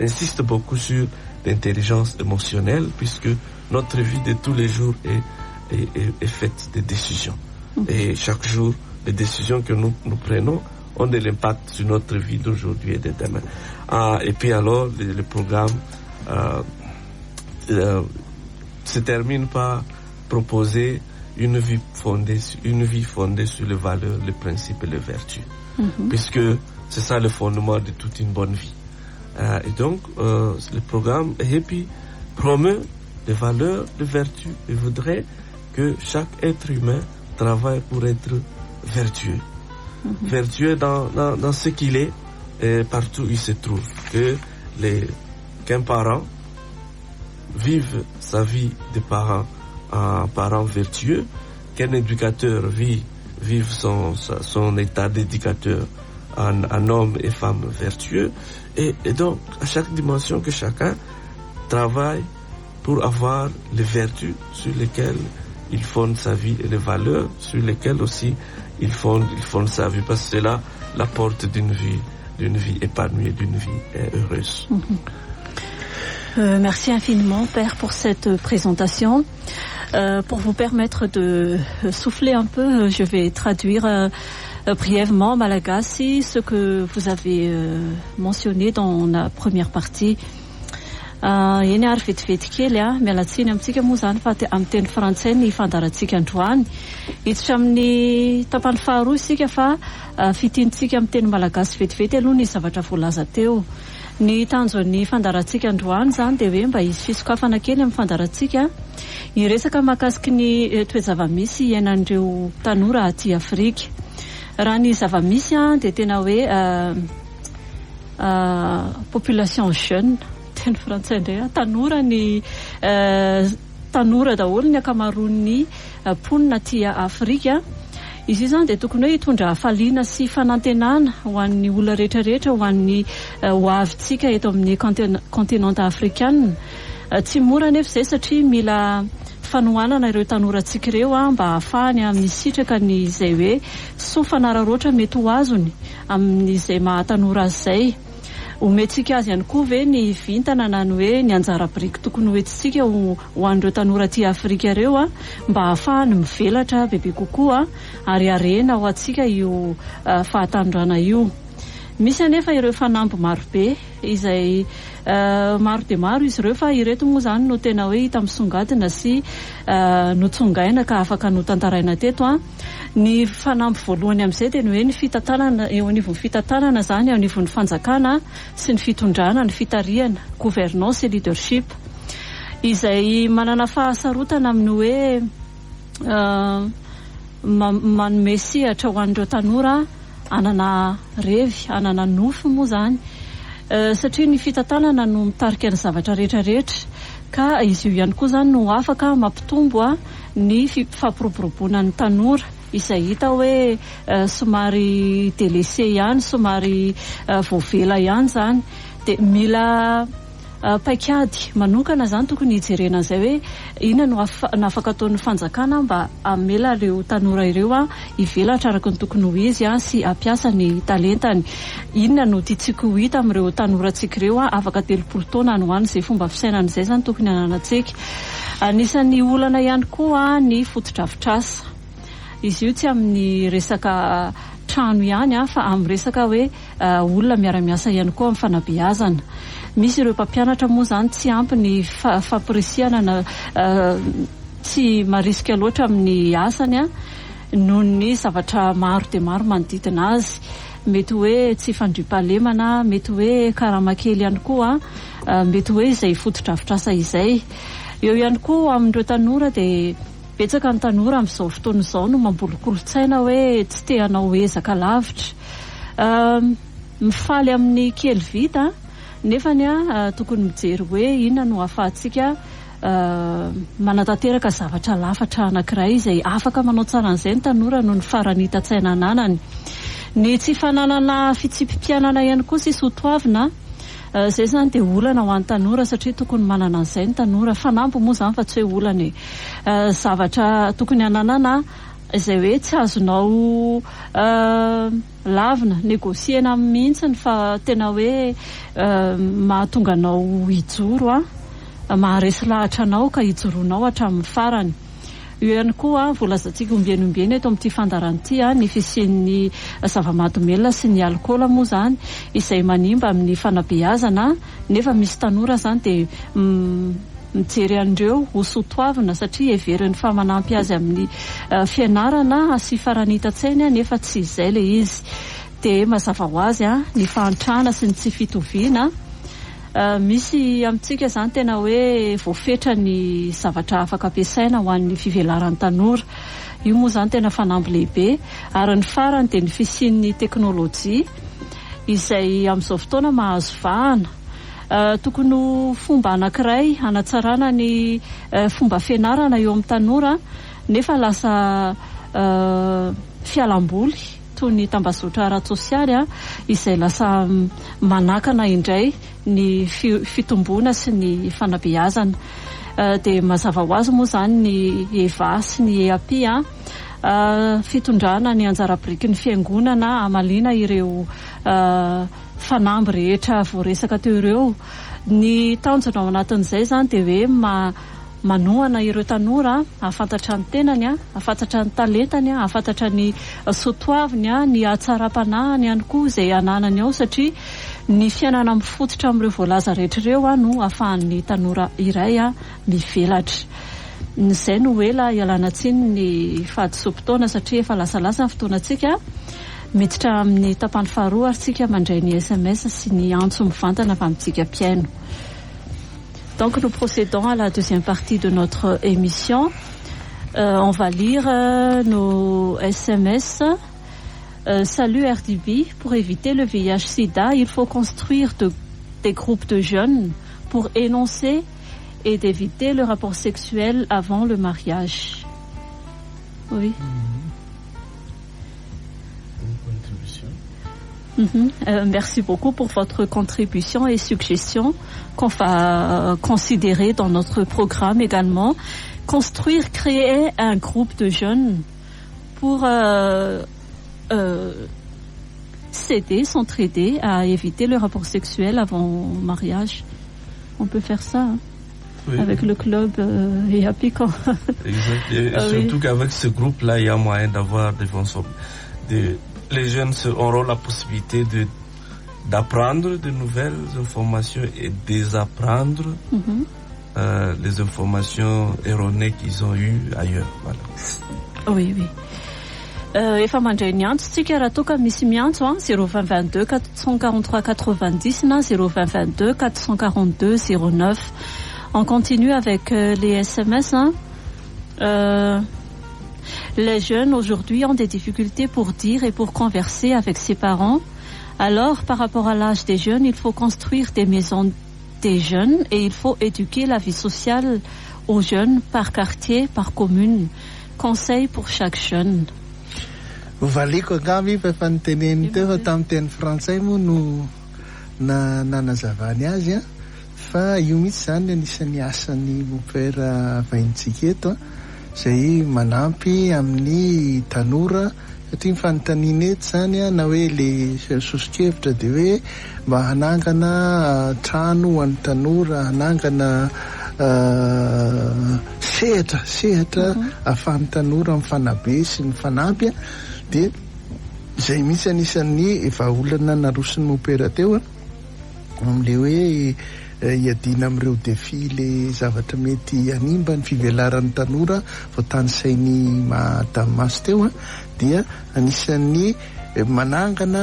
insiste beaucoup sur l'intelligence émotionnelle, puisque notre vie de tous les jours est faite de décisions. Et chaque jour, les décisions que nous prenons ont de l'impact sur notre vie d'aujourd'hui et de demain. Et puis alors, le programme se termine par proposer une vie fondée sur les valeurs, les principes et les vertus. Puisque c'est ça le fondement de toute une bonne vie. Et donc, le programme Happy promeut des valeurs, des vertus et voudrait que chaque être humain travaille pour être vertueux. Vertueux dans ce qu'il est et partout où il se trouve. Qu'un parent vive sa vie de parent en parent vertueux, qu'un éducateur vive son état d'éducateur en homme et femme vertueux, et donc à chaque dimension que chacun travaille pour avoir les vertus sur lesquelles il fonde sa vie et les valeurs sur lesquelles aussi il fonde sa vie, parce que c'est là la porte d'une vie épanouie, d'une vie heureuse. Merci infiniment, Père, pour cette présentation. Pour vous permettre de souffler un peu, je vais traduire brièvement malagasy ce que vous avez mentionné dans la première partie. Eny ary vetivety kely mialatsiny amintsika moa zany fa amin'ny teny frantsay ny fandarantsika androany hiditra amin'ny tapany faharoa isika fa fitiantsika amin'ny teny malagasy vetivety aloha ny zavatra voalaza teo. Ny tanjon'ny fandarantsika androany zany dia hoe mba hisy fisokafana kely amin'ny fandarantsika hiresaka mahakasiky ny toe-javamisy iainan'ireo tanora aty Afrika. Raha ny zavamisy dia tena hoe population jeune teny frantsay indray tanora daholo ny akamaroan'ny mponina aty Afrika. Izy io zany dia tokony hoe hitondra hafaliana sy fanantenana ho an'ny olona rehetrarehetra, ho an'ny hoavintsika eto amin'ny continent africain. Tsy mora nefa izay satria mila fanohanana ireo tanorantsika ireo mba hahafahany misitraka ny izay hoe sofanararoatra mety ho azony amin'izay mahatanora azy izay. Omentsika azy ihany koa ve ny vintana na ny hoe ny anjara biriky tokony hoentsika ho an'ireo tanora aty Afrika ireo mba hahafahany mivelatra bebe kokoa ary harena ho antsika io fahatanjana io. Misy anefa ireo fanamby marobe izay maro dia maro izy ireo, fa ireto moa zany no tena hoe hita misongadina sy notsongaina ka afaka notantaraina teto. Ny fanamby voalohany amin'izay dia ny hoe ny fitantanana eo anivon'ny fitantanana zany, eo anivon'ny fanjakana sy ny fitondrana, ny fitariana, gouvernance et leadership, izay manana fahasarotana amin'ny hoe manome sehatra ho an'ireo tanora anana revy, anana nofo moa zany, satria ny fitantanana no mitarika ny zavatra rehetrarehetra, ka izy io ihany koa zany no afaka mampitombo ny fampiroboroboana ny tanora izay hita hoe somary délaissé ihany, somary voavela ihany zany. Dia mila paikady manokana zany tokony hijerena izay hoe inona no afaka ataon'ny fanjakana mba amela ireo tanora ireo hivelatra araka ny tokony ho izy sy ampiasa ny talentany. Inona no tiantsika ho hita amin'ireo tanorantsika ireo afaka 30 taona any ho any, izay fomba fisainana izay zany tokony hananantsika. Anisan'ny olana ihany koa ny fotodrafitrasa. Izy io tsy amin'ny resaka trano ihany fa amin'ny resaka hoe olona miara-miasa ihany koa amin'ny fanabeazana. Misy ireo mpampianatra moa zany tsy ampy ny fampirisihana tsy mariska loatra amin'ny asany noho ny zavatra maro dia maro manodidina azy. Mety hoe tsy fandriampahalemana, mety hoe karamakely ihany koa, mety hoe izay fotodrafitrasa izay. Eo ihany koa amin'ireo tanora dia betsaka ny tanora amin'izao fotoana izao no mambolokolo-tsaina hoe tsy te hanao ezaka lavitra, mifaly amin'ny kely vita nefany tokony mijery hoe inona no ahafahantsika manatanteraka zavatra lafatra anankiray izay afaka manao tsara an'izay ny tanora no ny farany hitan-tsaina ananany. Ny tsy fananana fitsipimpianana ihany koa sy sotoavina, izay zany dia olana ho an'ny tanora satria tokony manana an'izay ny tanora. Fanampo moa zany fa tsy hoe olana zavatra tokony hananana izay hoe tsy azonao lavina, negosiena mihitsy fa tena hoe mahatonga anao hijoro, maharesy lahatra anao ka hijoroanao hatramin'ny farany. io ihany koa volazantsika ombieny eto amin'ity fandaran'ity ny fisian'ny zava-mahadomelona sy ny alkôla moa zany izay manimba amin'ny fanabeazana nefa misy tanora zany dia mijery an'ireo ho soatoavina satria everiny fa manampy azy amin'ny fianarana sy faranita-tsainy nefa tsy izay le izy dia mazava ho azy ny fahantrana sy ny tsy fitoviana misy amintsika zany tena hoe voafetra ny zavatra afaka ampiasaina ho an'ny fivelaran'ny tanora io moa zany tena fanamby lehibe ary ny farany dia ny fisian'ny teknôlôjia izay amin'izao fotoana mahazo vahana tokony fomba anankiray hanatsarana ny fomba fianarana eo amin'ny tanora nefa lasa fialamboly toy ny tambazotra ara-tsosialy izay lasa manakana indray ny fitomboana sy ny fanabeazana dia mazava ho azy moa zany ny EVA sy ny EAP fitondrana ny anjara-biriky ny fiangonana amalina ireo fanamby rehetra voaresaka teo ireo ny tanjona ao anatin'izay zany dia hoe manohana ireo tanora afantatra ny tenany afantatra ny talentany afantatra ny soatoaviny ny atsara-panahany ihany koa izay ananany ao satria ny fiainana mifototra amin'ireo voalaza rehetra ireo no ahafahan'ny tanora iray mivelatra izay no ela ialana tsiny ny fahadisom-potoana satria efa lasalasa ny fotoanantsika miditra amin'ny tapany faharoa ary tsika mandray ny SMS sy ny antso mivantana avy amintsika piaino. Donc nous procédons à la deuxième partie de notre émission. On va lire nos SMS. Salut RDB, pour éviter le VIH-Sida, il faut construire des groupes de jeunes pour énoncer et d'éviter le rapport sexuel avant le mariage. Oui. Merci beaucoup pour votre contribution et suggestions qu'on va considérer dans notre programme également. Construire, créer un groupe de jeunes pour s'aider, s'entraider à éviter le rapport sexuel avant mariage. On peut faire ça oui. Avec le club EAP. Exact. Et surtout qu'avec ce groupe-là, il y a moyen d'avoir les jeunes auront la possibilité d'apprendre de nouvelles informations et désapprendre les informations erronées qu'ils ont eues ailleurs. Voilà. Oui, oui. Efa mandray ny antso tsika raha toa ka misy miantso 02022 443 90 na 02022 442 09. On continue avec les SMS. Les jeunes aujourd'hui ont des difficultés pour dire et pour converser avec ses parents. Alors, par rapport à l'âge des jeunes, il faut construire des maisons des jeunes et il faut éduquer la vie sociale aux jeunes par quartier, par commune. Conseil pour chaque jeune. Valiko angamy fa efa niteneny teo tamin'ny teny frantsay moa no nanazavany azy fa io mihitsy zany anisan'ny asan'ny mopera vahintsika eto izay manampy amin'ny tanora satria mifanontaniana eto zany na hoe le sosokevitra dia hoe mba hanangana trano ho an'ny tanora hanangana sehatra ahafahan'ny tanora mifanabe sy ny fanampy dia izay misy anisan'ny efa olana narosiny mopera teo amin'le hoe iadina amin'ireo défi le zavatra mety hanimba ny fivelaran'ny tanora voatany sainy madame Maso teo dia anisan'ny manangana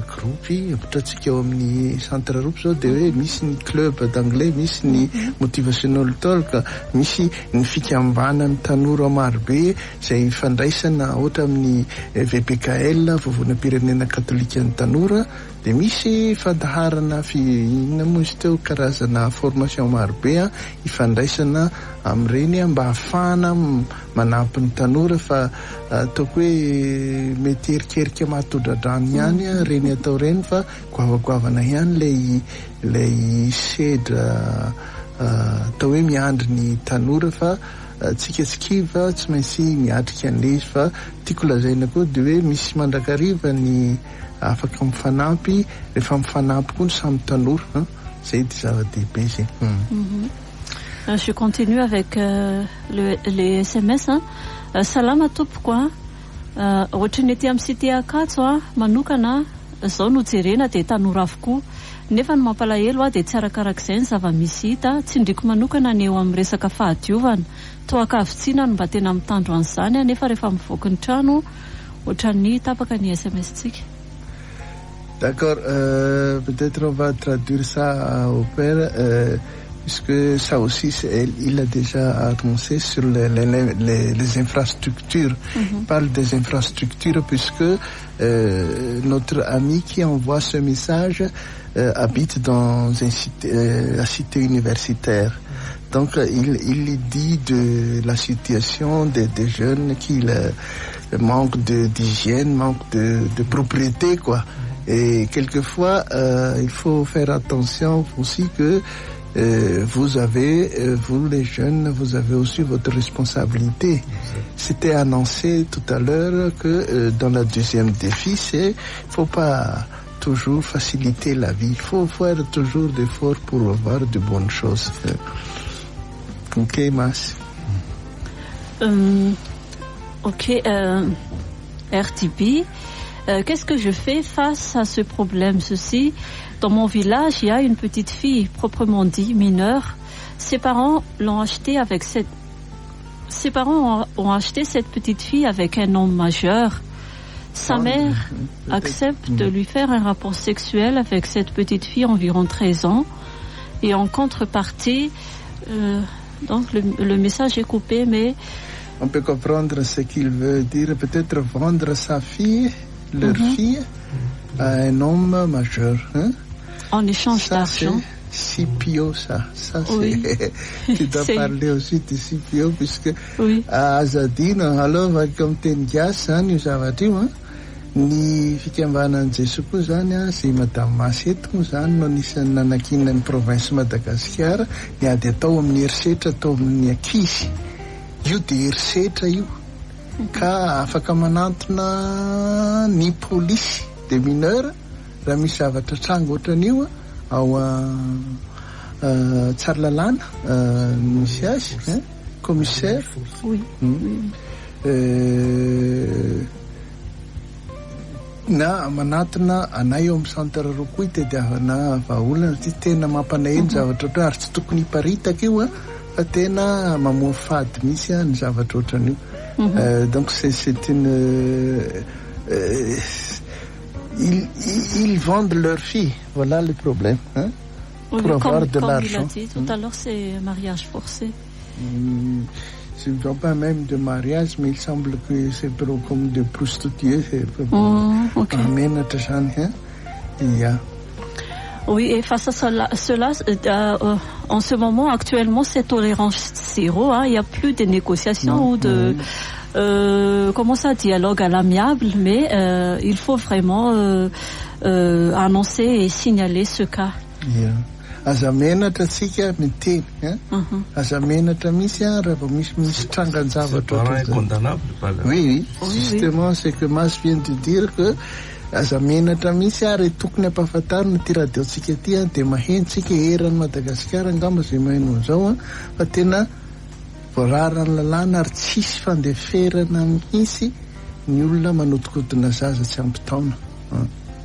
groupy apitratsika eo amin'ny centre roupe zao dia hoe misy ny club d'anglais, misy ny motivational talk, misy ny fikambanan'ny tanora marobe izay fandraisana ohatra amin'ny VPKL vovonam-pirenena katolikan'ny tanora dia misy fandaharana inona moa izy teo karazana formation marobe ifandraisana amin'ireny mba hahafahana manampy ny tanora fa ataoko hoe mety erikerika mahatodradrano ihany reny atao reny fa goavagoavana ihany lay sedra atao hoe miandry ny tanora fa tsika tsikiva tsy maintsy miatrika an'le izy fa tiako lazaina koa dia hoe misy mandrakariva ny afaka mifanampy rehefa mifanampy koa ny samy tanora zay dia zava-dehibe zay. Je continue avec les SMS. Salama tompoko ohatra ny ety amin'ny cité Ankatso manokana zao no jerena dia tanora avokoa nefa ny mampalahelo dia tsy arakarak'izay ny zava-misy hita tsy ndriko manokana ny eo amin'ny resaka fahadiovana toaka avitsina no mba tena mitandro an'izany nefa rehefa mivoaka ny trano ohatra ny tapaka ny SMS-tsika. D'accord, peut-être on va traduire ça au père, puisque ça aussi, il a déjà annoncé sur les infrastructures. Il parle des infrastructures puisque notre ami qui envoie ce message habite dans la cité universitaire. Donc, il dit de la situation des jeunes qui manquent d'hygiène, manquent de propriété, quoi. Et quelquefois, il faut faire attention aussi que vous les jeunes, vous avez aussi votre responsabilité. C'était annoncé tout à l'heure que dans la deuxième défi, faut pas toujours faciliter la vie. Il faut faire toujours d'efforts pour avoir de bonnes choses. Ok, Mas. Ok, RTP. Qu'est-ce que je fais face à ce problème? Ceci, dans mon village, il y a une petite fille, proprement dit mineure. Ses parents ont acheté cette petite fille avec un homme majeur. Sa mère accepte de lui faire un rapport sexuel avec cette petite fille environ 13 ans. Et en contrepartie, donc le message est coupé, mais... On peut comprendre ce qu'il veut dire. Peut-être vendre sa fille, leur fille, à un homme majeur. Hein? En échange d'argent. C'est Scipio, ça. Oui. Tu dois parler aussi de Scipio, puisque à Azadine, alors, comme Tengias, nous avons dit, ny fikambanan'i Jesoa koa zany zay madame Maseto zany no anisan'ny nanakina ny province Madagasikara ny ady atao amin'ny herisetra atao amin'ny ankizy. Io dia herisetra io ka afaka manantona ny polisy de mineur raha misy zavatra trango ohatran'io ao Tsaralalàna misy azy commissaire na manatona anay eo amin'ny centre rokoa itadiavana vahaolana ty tena mampanahiny zavatra ohatran'io ary tsy tokony hiparitaka io fa tena mamoa fady misy ny zavatra ohatran'io. Donc c'est une ils vendent leur fille, voilà le problème, pour avoir de l'argent. Comme il a dit tout à l'heure, c'est mariage forcé. Je ne vois pas même de mariage, mais il semble que c'est comme de prostituées. Oui, et face à cela en ce moment, actuellement, c'est tolérance zéro. Il n'y a plus de négociations ou de dialogue à l'amiable, mais il faut vraiment annoncer et signaler ce cas. Aza menatra tsika miteny aza menatra misy raha vao misy trangan-javatra oui justement c'est que Mas vient de dire que aza menatra misy ary tokony ampahafantarina ty radiotsika ty dia mahentsika eran'ny Madagasikara angamba zay maheno an'izao fa tena voararany lalàna ary tsisy fandeferana mihitsy ny olona manotikodina zaza tsy ampy taona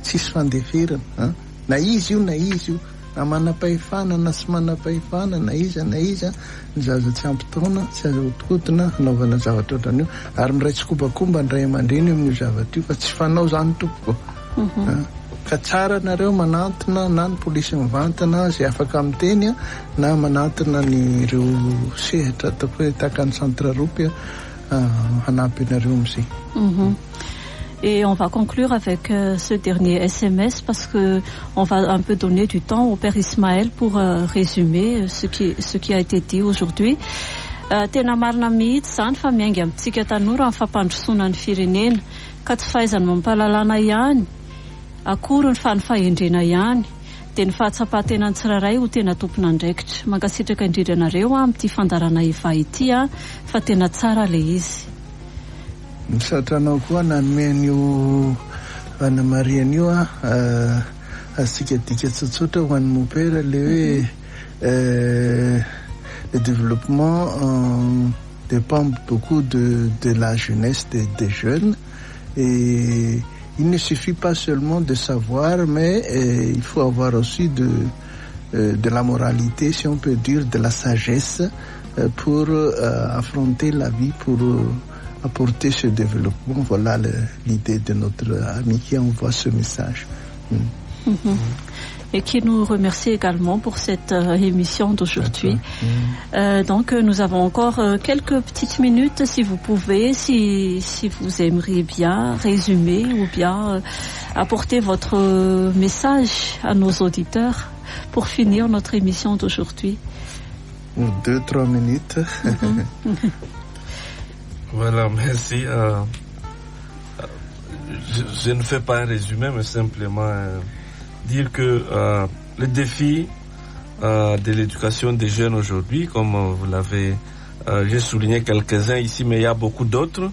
tsisy fandeferana na izy io na manam-pahefana na tsy manam-pahefana na iza ny zaza tsy ampy taona tsy azo hodikodina hanaovana zavatra ohatran'io ary miray tsikobakomba ny ray aman-dreny amin'io zavatra io fa tsy fanao zany tompoko ka tsara nareo manantona na ny polisy mivantana zay afaka miteny na manantona ny ireo sehatra ataoko hoe tahaka ny centre roupy hanampy anareo amin'izay. Et on va conclure avec ce dernier SMS parce que on va un peu donner du temps au Père Ismaël pour résumer ce qui a été dit aujourd'hui. Tena marina mihitsy zany fa miainga amintsika tanora amin'ny fampandrosoana ny firenena ka tsy fahaizany mampalalana ihany akory ny fanifahendrena ihany dia ny fahatsapahan-tena ny tsirairay ho tena tompona andraikitra. Mankasitraka indrindra anareo amin'ity fandarana iva ity fa tena tsara le izy. Misatranao koa nanomen'io fanamarian'io azitsika dika tsotsotra ho an'ny mopera le hoe le développement dépend beaucoup de la jeunesse des jeunes. Et il ne suffit pas seulement de savoir, mais il faut avoir aussi de la moralité, si on peut dire, de la sagesse pour affronter la vie, pour apporter ce développement. Voilà l'idée de notre ami qui envoie ce message. Et qui nous remercie également pour cette émission d'aujourd'hui. Donc nous avons encore quelques petites minutes, si vous pouvez, si vous aimeriez bien résumer ou bien apporter votre message à nos auditeurs pour finir notre émission d'aujourd'hui. 2-3 minutes. Voilà, merci. Je ne fais pas un résumé, mais simplement dire que le défi de l'éducation des jeunes aujourd'hui, comme vous l'avez, j'ai souligné quelques-uns ici, mais il y a beaucoup d'autres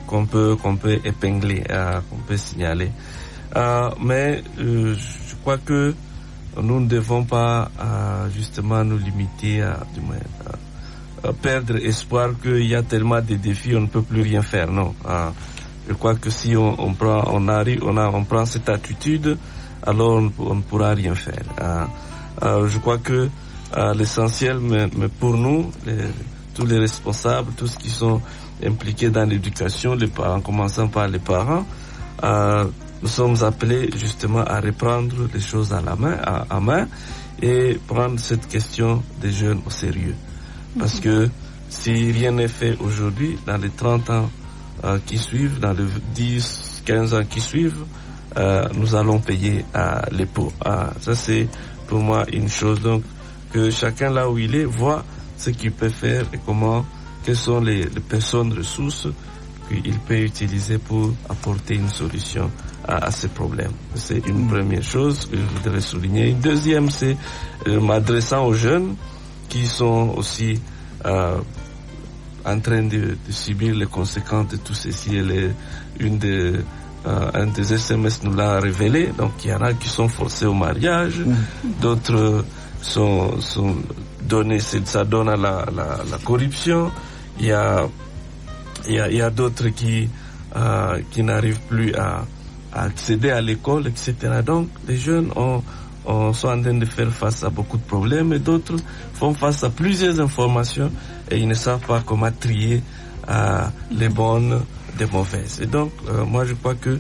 qu'on peut épingler, qu'on peut signaler. Mais je crois que nous ne devons pas justement nous limiter à perdre espoir qu'il y a tellement de défis, on ne peut plus rien faire. Non. Je crois que si on prend cette attitude, alors on ne pourra rien faire. Je crois que l'essentiel, mais pour nous, tous les responsables, tous ceux qui sont impliqués dans l'éducation, les parents, en commençant par les parents, nous sommes appelés justement à reprendre les choses à main et prendre cette question des jeunes au sérieux. Parce que si rien n'est fait aujourd'hui, dans les 30 ans qui suivent, dans les 10, 15 ans qui suivent, nous allons payer les pots. Ça c'est pour moi une chose, donc que chacun là où il est voit ce qu'il peut faire et quelles sont les personnes ressources qu'il peut utiliser pour apporter une solution à ces problèmes. C'est une première chose que je voudrais souligner. Une deuxième, c'est m'adressant aux jeunes qui sont aussi en train de subir les conséquences de tout ceci. Un des SMS nous l'a révélé. Donc il y en a qui sont forcés au mariage, d'autres sont donnés, ça donne à la corruption. Il y a d'autres qui n'arrivent plus à accéder à l'école, etc. Donc les jeunes sont en train de faire face à beaucoup de problèmes et d'autres font face à plusieurs informations et ils ne savent pas comment trier les bonnes des mauvaises. Et donc moi je crois que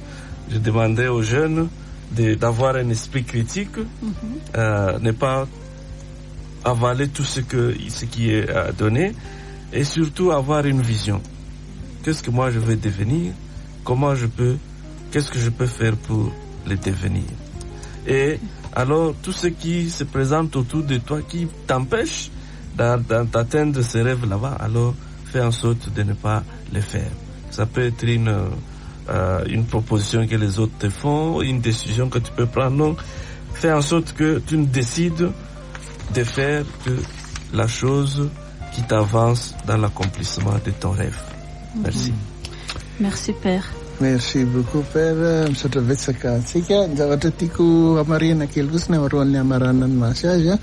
je demandais aux jeunes d'avoir un esprit critique, ne pas avaler tout ce qui est donné et surtout avoir une vision. Qu'est-ce que moi je veux devenir? Qu'est-ce que je peux faire pour le devenir? Et alors, tout ce qui se présente autour de toi, qui t'empêche d'atteindre ces rêves là-bas, alors fais en sorte de ne pas les faire. Ça peut être une proposition que les autres te font, une décision que tu peux prendre. Donc, fais en sorte que tu décides de faire la chose qui t'avance dans l'accomplissement de ton rêve. Merci. Merci, Père. Merci beaucoup, Père. Msotrovetsaka katsika zavatra tiako amarina kely kotsiny amaroan'ny amaranany masazy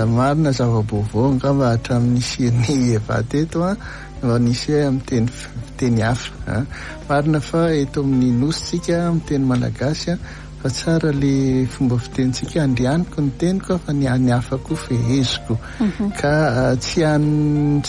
marina zava-baovao angamba hatramin'ny siany evaty eto no nisy amin'ny teny hafa marina fa eto amin'ny nositsika amin'ny teny malagasy fa tsara le fomba fitenitsika andrianiko ny teniko fa ny hafa koa feheziko ka tsy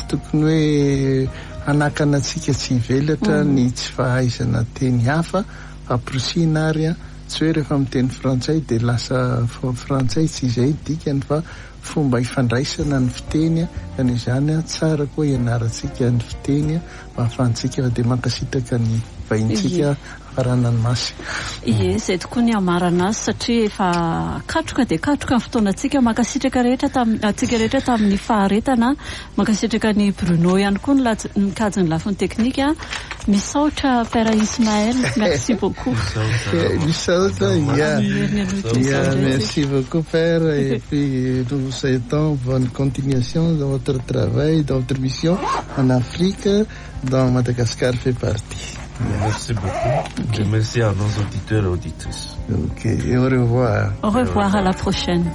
tokony hoe anakana antsika tsy hivelatra ny tsy fahaizana teny hafa aporosina ary tsy hoe rehefa miteny frantsay dia lasa frantsay tsy izay dikany fa fomba ifandraisana ny fiteny ka izany tsara koa ianarantsika ny fiteny ahafahantsika dia mankasitraka ny vahintsika faranany masy. Ie, izay tokoa ny amarana azy satria efa katroka dia katroka ny fotoanantsika mankasitraka atsika rehetra tamin'ny faharetana, mankasitraka ny Bruno ihany koa nikajy ny lafiny teknika. Misaotra Père Ismaël, merci beaucoup. Misaotra, merci beaucoup Père, et puis nous vous souhaitons bonne continuation dans votre travail, dans votre mission en Afrique, dont Madagascar fait partie. Merci beaucoup. Et merci à nos auditeurs et auditrices. Ok, et au revoir. Au revoir, à la prochaine.